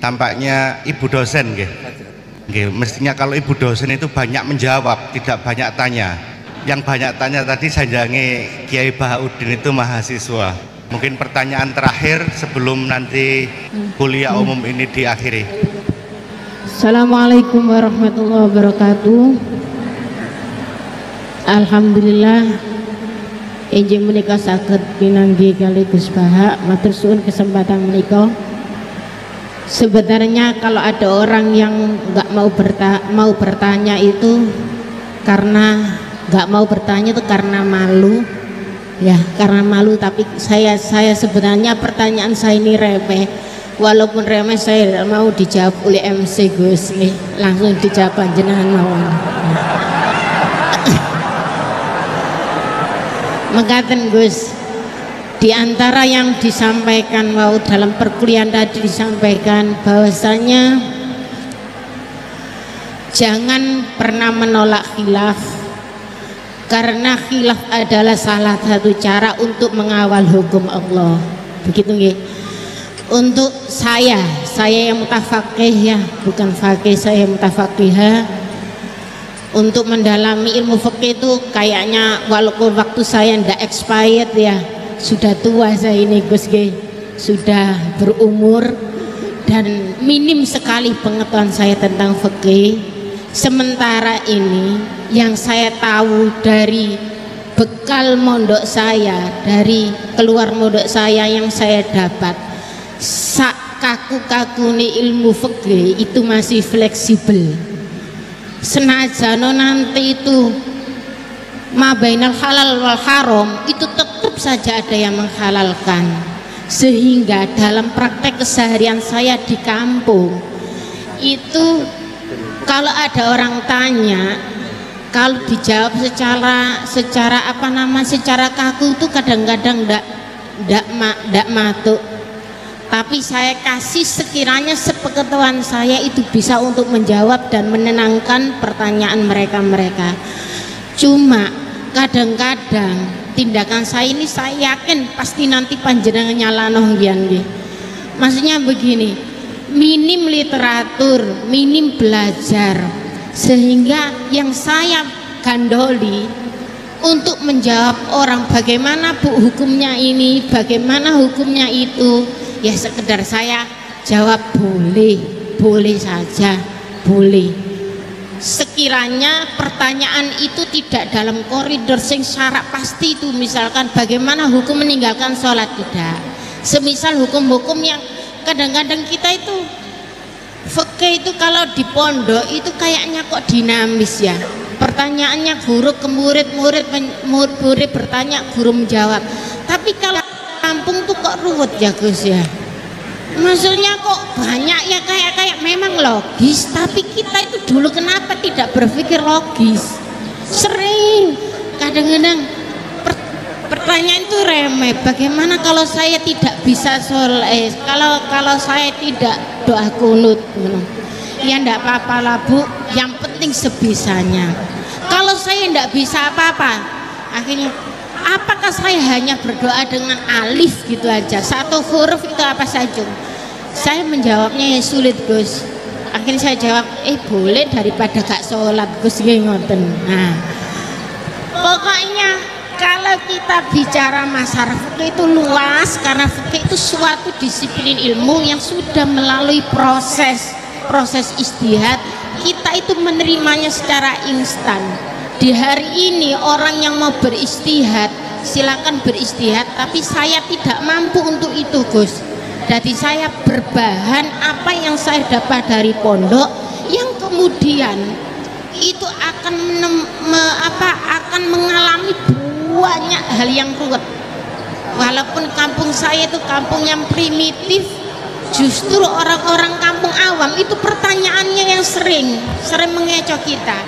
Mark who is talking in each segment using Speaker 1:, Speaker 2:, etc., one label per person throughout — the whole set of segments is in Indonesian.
Speaker 1: tampaknya ibu dosen nggih. Nggih, mestinya kalau ibu dosen itu banyak menjawab, tidak banyak tanya. Yang banyak tanya tadi sanjange Kiai Bahaudin itu mahasiswa. Mungkin pertanyaan terakhir sebelum nanti kuliah umum ini diakhiri.
Speaker 2: Assalamualaikum warahmatullahi wabarakatuh. Alhamdulillah enjing menika saged pinanggi kali Gus Baha, matur suwun kesempatan menika. Sebenarnya kalau ada orang yang nggak mau bertanya itu karena nggak mau bertanya itu karena malu, ya karena malu. Tapi saya sebenarnya pertanyaan saya ini remeh, walaupun remeh saya tidak mau dijawab oleh MC Gus, nih langsung dijawab panjenengan mawon. Mengatakan Gus, di antara yang disampaikan dalam perkuliahan tadi disampaikan bahwasanya jangan pernah menolak khilaf, karena khilaf adalah salah satu cara untuk mengawal hukum Allah. Begitu nggih. Untuk saya yang mutafaqih ya, bukan faqih, saya mutafaqihah. Untuk mendalami ilmu fikih itu kayaknya walaupun waktu saya ndak expired ya, sudah tua saya ini Gus G, sudah berumur dan minim sekali pengetahuan saya tentang fikih. Sementara ini yang saya tahu dari bekal mondok saya, dari keluar mondok saya yang saya dapat, sak kaku-kakune ilmu fikih itu masih fleksibel. Senajan nanti itu mabainal halal wal haram itu tetap saja ada yang menghalalkan, sehingga dalam praktek keseharian saya di kampung itu kalau ada orang tanya, kalau dijawab secara kaku itu kadang-kadang ndak matuk. Tapi saya kasih sekiranya sepengetahuan saya itu bisa untuk menjawab dan menenangkan pertanyaan mereka. Cuma kadang-kadang tindakan saya ini saya yakin pasti nanti panjenengan nyalano nggih. Maksudnya begini, minim literatur, minim belajar, sehingga yang saya gandoli untuk menjawab orang bagaimana bu hukumnya ini, bagaimana hukumnya itu, ya sekedar saya jawab boleh saja, boleh. Sekiranya pertanyaan itu tidak dalam koridor sing syarat pasti itu, misalkan bagaimana hukum meninggalkan sholat, tidak. Semisal hukum-hukum yang kadang-kadang kita itu fikih itu kalau di pondok itu kayaknya kok dinamis ya. Pertanyaannya guru ke murid bertanya, guru menjawab. Tapi kalau kampung tuh kok ruwet ya Gus ya. Maksudnya kok banyak ya kayak memang logis, tapi kita itu dulu kenapa tidak berpikir logis? Sering kadang-kadang pertanyaan itu remeh. Bagaimana kalau saya tidak bisa sholat? Kalau saya tidak doa kunut, ya ndak apa-apa lah bu. Yang penting sebisanya. Kalau saya ndak bisa apa-apa, akhirnya apakah saya hanya berdoa dengan alif gitu aja, satu huruf itu apa saja? Saya menjawabnya ya sulit Gus. Akhirnya saya jawab boleh daripada gak sholat Gus ngoten. Nah pokoknya kalau kita bicara masalah fikih itu luas, karena fikih itu suatu disiplin ilmu yang sudah melalui proses ijtihad. Kita itu menerimanya secara instan. Di hari ini orang yang mau beristihad silakan beristihad, tapi saya tidak mampu untuk itu Gus. Jadi saya berbahan apa yang saya dapat dari pondok, yang kemudian itu akan mengalami banyak hal yang ruwet. Walaupun kampung saya itu kampung yang primitif, justru orang-orang kampung awam itu pertanyaannya yang sering mengecoh kita.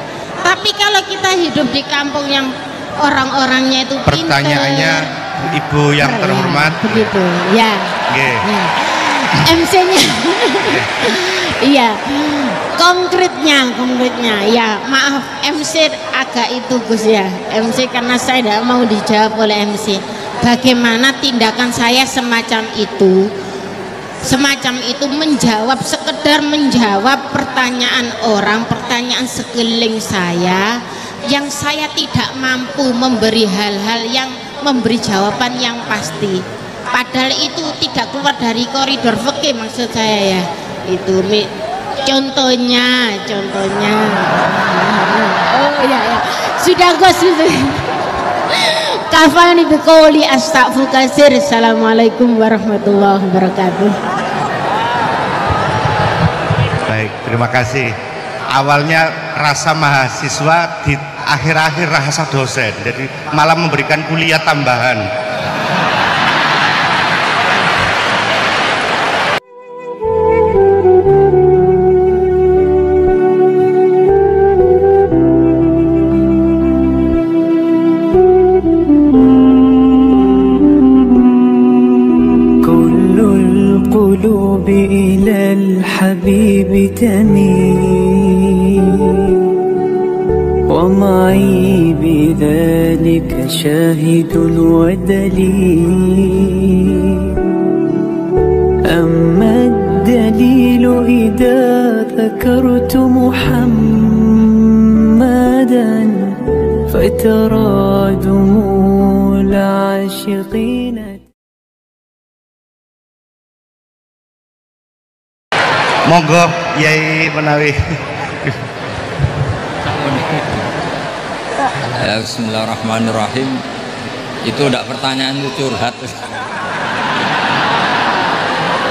Speaker 2: Tapi kalau kita hidup di kampung yang orang-orangnya itu
Speaker 1: pertanyaannya ibu yang terhormat
Speaker 2: begitu ya, MC-nya iya, konkretnya ya maaf MC agak itu Gus ya, MC karena saya tidak mau dijawab oleh MC. Bagaimana tindakan saya semacam itu semacam itu, menjawab, sekedar menjawab pertanyaan orang, pertanyaan sekeliling saya yang saya tidak mampu memberi hal-hal yang memberi jawaban yang pasti, padahal itu tidak keluar dari koridor fikih maksud saya ya. Itu contohnya oh ya sudah Gus kafani biqouli astaghfiru katsir. Assalamualaikum warahmatullahi wabarakatuh.
Speaker 1: Baik, terima kasih. Awalnya rasa mahasiswa, di akhir-akhir rasa dosen, jadi malah memberikan kuliah tambahan.
Speaker 3: إلى الحبيب تميل ومعي بذلك شاهد ودليل أما الدليل إذا ذكرت محمدا فترى دموع العاشقين.
Speaker 1: Monggo Yai menawi.
Speaker 4: Bismillahirrahmanirrahim. Itu udah pertanyaan itu curhat.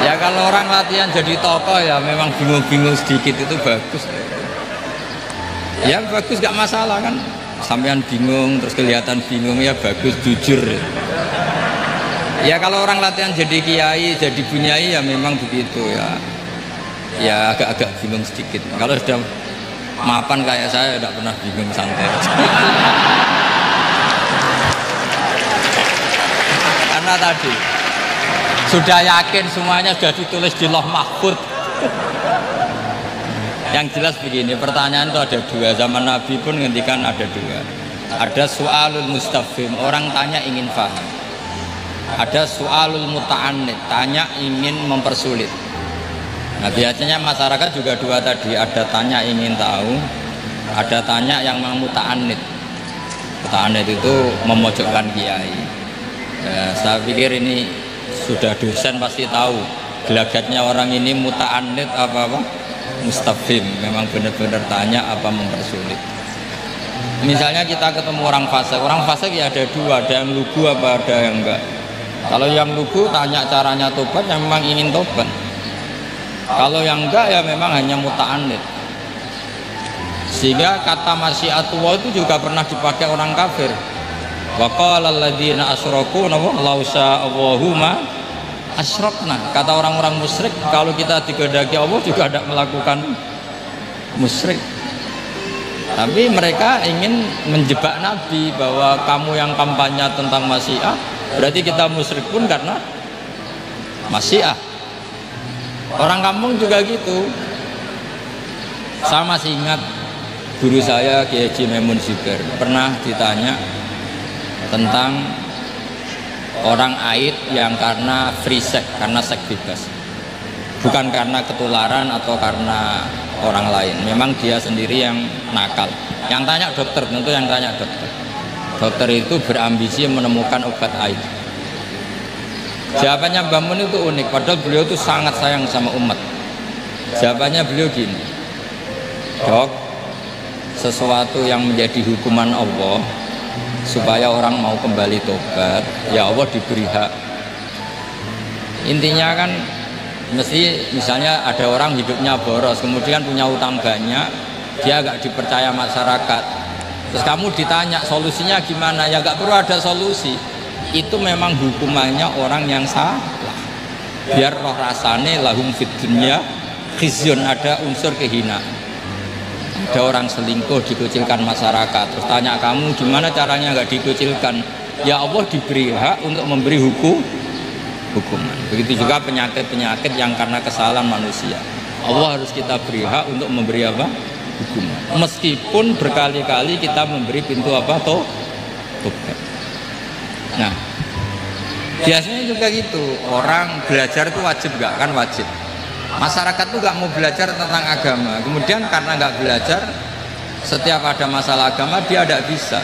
Speaker 4: Ya kalau orang latihan jadi tokoh ya memang bingung-bingung sedikit itu bagus. Ya bagus, gak masalah kan. Sampean bingung terus kelihatan bingung ya bagus, jujur. Ya kalau orang latihan jadi kiai, jadi bunyai ya memang begitu ya. Ya agak-agak bingung sedikit. Kalau sudah mapan kayak saya tidak pernah bingung, santai. Karena tadi sudah yakin semuanya sudah ditulis di Lauh Mahfuz. Yang jelas begini, pertanyaan itu ada dua. Zaman Nabi pun ngendikan ada dua. Ada su'alul mustafhim, orang tanya ingin paham. Ada su'alul muta'annid, tanya ingin mempersulit. Nah biasanya masyarakat juga dua tadi, ada tanya ingin tahu, ada tanya yang muta'annid. Muta'annid itu memojokkan kiai. Ya, saya pikir ini sudah dosen pasti tahu gelagatnya orang ini muta'annid apa mustafhim, memang benar-benar tanya apa mempersulit. Misalnya kita ketemu orang fasik ya ada dua, ada yang lugu apa ada yang enggak. Kalau yang lugu tanya caranya tobat, yang memang ingin tobat. Kalau yang enggak ya memang hanya muta'annid. Sehingga kata masyiatullah itu juga pernah dipakai orang kafir. Wa qala alladziina asyraku law sya'allahu ma asyrakna. Kata orang-orang musyrik, kalau kita digedaki Allah juga tidak melakukan musyrik. Tapi mereka ingin menjebak Nabi bahwa kamu yang kampanye tentang masyiah, berarti kita musyrik pun karena masyiah. Orang kampung juga gitu. Saya masih ingat guru saya Kiai Haji Maimun Zubair pernah ditanya tentang orang haid yang karena free sex, karena seks bebas, bukan karena ketularan atau karena orang lain, memang dia sendiri yang nakal. Yang tanya dokter, tentu yang tanya dokter. Dokter itu berambisi menemukan obat haid. Jawabannya Mbah Mun itu unik, padahal beliau itu sangat sayang sama umat. Jawabannya beliau gini, dok, sesuatu yang menjadi hukuman Allah supaya orang mau kembali tobat, ya Allah diberi hak. Intinya kan mesti misalnya ada orang hidupnya boros, kemudian punya utang banyak, dia agak dipercaya masyarakat. Terus kamu ditanya solusinya gimana, ya gak perlu ada solusi. Itu memang hukumannya orang yang salah. Biar roh rasane lahum fid dunya khizyun, ada unsur kehinaan. Ada orang selingkuh dikucilkan masyarakat, terus tanya kamu gimana caranya nggak dikucilkan, ya Allah diberi hak untuk memberi hukuman. Begitu juga penyakit-penyakit yang karena kesalahan manusia, Allah harus kita beri hak untuk memberi apa? Hukuman. Meskipun berkali-kali kita memberi pintu apa? Tobat. Nah, Biasanya juga gitu, orang belajar itu wajib nggak? Kan wajib. Masyarakat tuh nggak mau belajar tentang agama, kemudian karena nggak belajar, setiap ada masalah agama dia tidak bisa,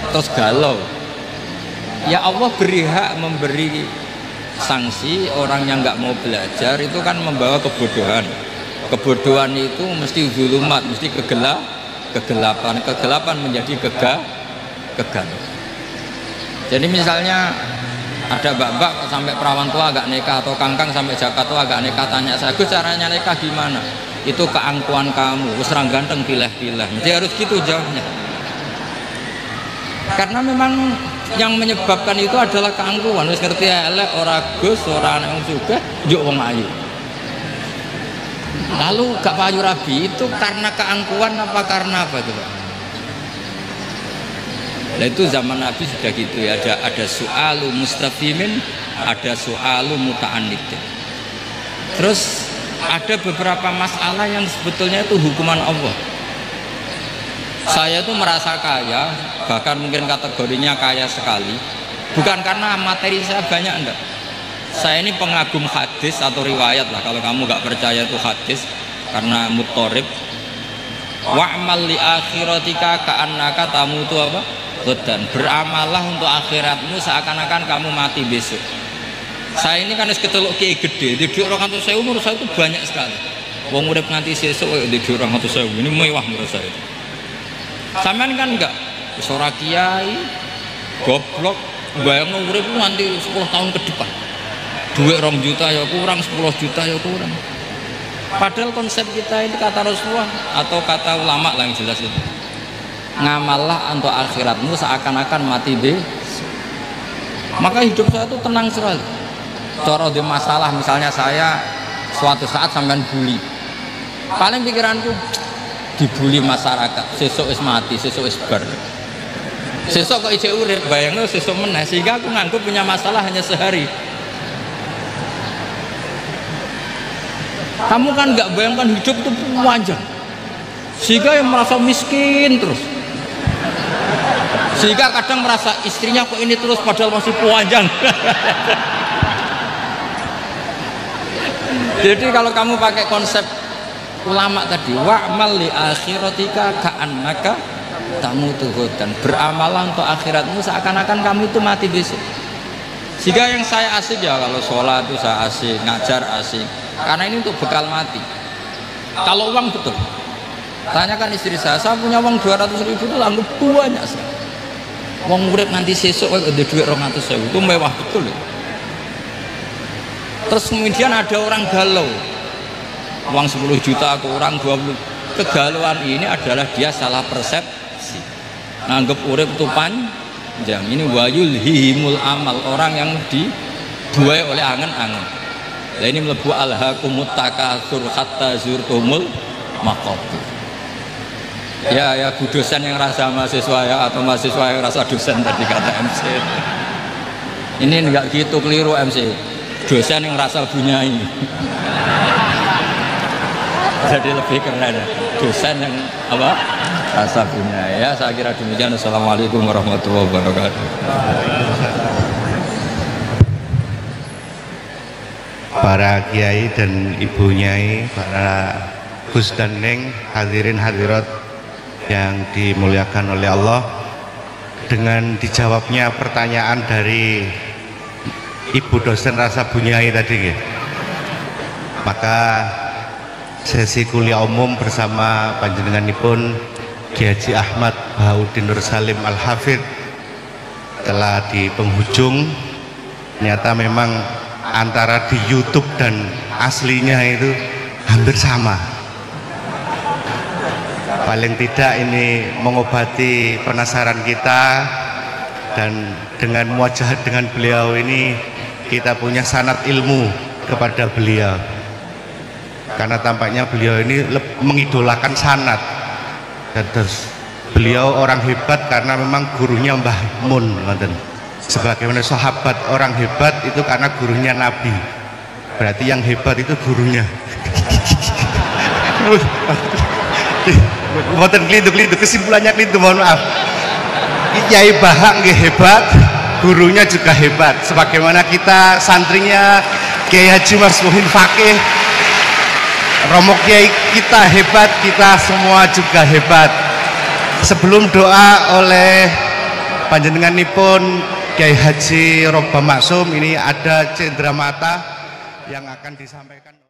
Speaker 4: terus galau. Ya Allah beri hak memberi sanksi orang yang nggak mau belajar itu kan membawa kebodohan. Kebodohan itu mesti zulumat, mesti kegelapan menjadi kegal. Jadi misalnya ada mbak-mbak sampai perawan tua agak nikah, atau kangkang sampai jaka tua agak nikah, tanya saya, Gus caranya nikah gimana? Itu keangkuhan kamu, serang ganteng pilih-pilih. Jadi harus gitu jawabnya. Karena memang yang menyebabkan itu adalah keangkuhan. Wis ngerti elek ora Gus, ora anak wong sugih, njuk wong ayu. Lalu gak payu rabi itu karena keangkuhan apa karena apa itu, Pak? Nah itu zaman Nabi sudah gitu ya, ada su'alu mustafimin, ada su'alu muta'anidin. Terus ada beberapa masalah yang sebetulnya itu hukuman Allah. Saya itu merasa kaya, bahkan mungkin kategorinya kaya sekali, bukan karena materi saya banyak, enggak. Saya ini pengagum hadis atau riwayat lah, kalau kamu nggak percaya itu hadis, karena muttorib. Wa'mal li akhiratika ka'annaka tamutu apa? Dan beramallah untuk akhiratmu seakan-akan kamu mati besok. Saya ini kan kecelok kiai gede, di 200.000 menurut saya itu banyak sekali. Wong urip nganti sesuk di 200.000 ini mewah menurut saya. Sampean kan enggak, ora kiai, goblok, bayangno urip nganti 10 tahun ke depan. Duit 2 juta ya kurang, 10 juta ya kurang. Padahal konsep kita ini kata Rasulullah atau kata ulama lah yang jelas itu. Ngamallah untuk akhiratmu seakan-akan mati besok. Maka hidup saya itu tenang sekali. Cara di masalah misalnya saya suatu saat sampean bully, paling pikiranku dibully masyarakat, sesuk wis mati, sesuk wis bar, sesuk kok ijek urip, bayangno sesuk meneh, sehingga aku nganggep punya masalah hanya sehari. Kamu kan nggak bayangkan hidup itu panjang, sehingga yang merasa miskin terus, sehingga kadang merasa istrinya kok ini terus padahal masih panjang. Jadi kalau kamu pakai konsep ulama tadi, wa'mal li akhiratika ka'annaka tamutu dan beramalah untuk akhiratmu seakan-akan kamu itu mati besok. Sehingga yang saya asik ya kalau sholat itu saya asik, ngajar asik, karena ini untuk bekal mati. Kalau uang betul, tanyakan istri saya punya uang 200.000 itu langsung banyak sekali. Uang urip nanti sesuk ada duit 200.000 itu mewah betul ya. Terus kemudian ada orang galau, uang 10 juta kurang 20. Kegalauan ini adalah dia salah persepsi, nganggep urip itu panjang. Ini wayul hihimul amal, orang yang dibuai oleh angan-angan. Nah ini melebu alhaqumut takatsur hatta zurtumul maqabir. Ya bu dosen yang rasa mahasiswa ya, atau mahasiswa yang rasa dosen tadi kata MC. Ini enggak gitu, keliru MC. Dosen yang rasa bunyai. Jadi lebih keren, dosen yang apa? Rasa bunyai. Ya saya kira demikian. Assalamualaikum warahmatullahi wabarakatuh.
Speaker 1: Para kiai dan ibu nyai, para Gus dan Neng, hadirin hadirat yang dimuliakan oleh Allah, dengan dijawabnya pertanyaan dari Ibu dosen rasa bunyai tadi ya, maka sesi kuliah umum bersama panjenenganipun Kiai Haji Ahmad Bahauddin Nur Salim Al-Hafidh telah di penghujung. Ternyata memang antara di YouTube dan aslinya itu hampir sama. Paling tidak ini mengobati penasaran kita, dan dengan muajahat dengan beliau ini kita punya sanad ilmu kepada beliau, karena tampaknya beliau ini mengidolakan sanad. Dan terus beliau orang hebat karena memang gurunya Mbah Mun, sebagaimana sahabat orang hebat itu karena gurunya Nabi, berarti yang hebat itu gurunya. Mboten klindu-klindu, kesimpulannya klindu, mohon maaf. Kiai Bahak nggih hebat, gurunya juga hebat, sebagaimana kita santrinya Kiai Haji Mas Muhin Fakih, romo kiai kita hebat, kita semua juga hebat. Sebelum doa oleh panjenenganipun Kiai Haji Robba Maksum, ini ada cendera mata yang akan disampaikan.